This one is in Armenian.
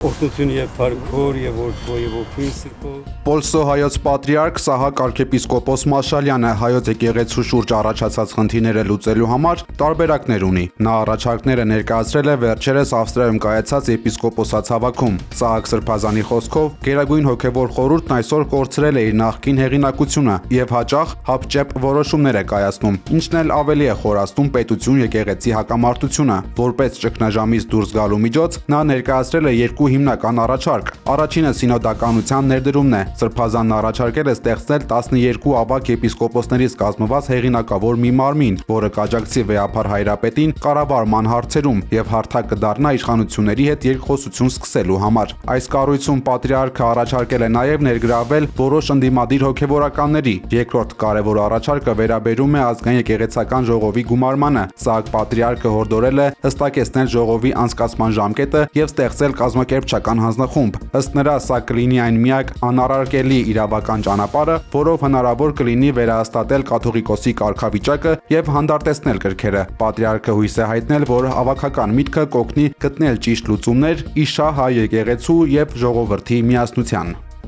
Օրհնություն եւ փառքոր եւ որդու եւ որդուի սրբով։ Պոլսո հայոց պատրիարք Սահակ arczepiskopos Մաշալյանը հայոց եկեղեցու շուրջ առաջացած խնդիրները լուծելու համար տարբերակներ ունի։ Նա առաջարկները ներկայացրել է վերջերս Ավստրիայում կայացած եպիսկոպոսաց հավաքում։ Սահակ Սրբազանի խոսքով Գերագույն հոգևոր խորհուրդն այսօր կորցրել է իր նախկին հեղինակությունը եւ հաճախ հապճեպ որոշումներ է կայացնում, ինչն էլ ավելի է խորացնում պետություն եկեղեցի հակամարտությունը։ Որպես ճգնաժամից դուրս գալու միջոց նա ներկայացրել է երկու հիմնական առաջարկ։ Առաջինը սինոդականության ներդրումն է։ Սրբազանն առաջարկել է ստեղծել 12 ավագ եպիսկոպոսներից կազմված հեղինակավոր մի մարմին, որը կաջակցի վեհափառ հայրապետին կառավարման հարցերում եւ հարթակ կդառնա իշխանությունների հետ երկխոսություն սկսելու համար։ Այս կառույցում պատրիարքը առաջարկել է նաեւ ներգրավել որոշ ընդդիմադիր հոգեվորականների։ Երկրորդ կարևոր առաջարկը վերաբերում է ազգային եկեղեցական ժողովի գումարմանը։ Սահակ պատրիարքը հորդորել է հստակեցնել ժողովի անցկացման ժամկետը եւ ստեղծել կազմակերպչական հանձնախումբ։ Ըստ նրա, սա կլինի այն միակ անառարկելի իրավական ճանապարհը, որով հնարավոր կլինի վերահաստատել կաթողիկոսի կարգավիճակը եւ հանդարտեցնել կրքերը։ Պատրիարքը հույս է հայտնել, որ հավաքական միտքը կօգնի գտնել ճիշտ լուծումներ իշահ հայ եկեղեցու եւ ժողովրդի միասնության։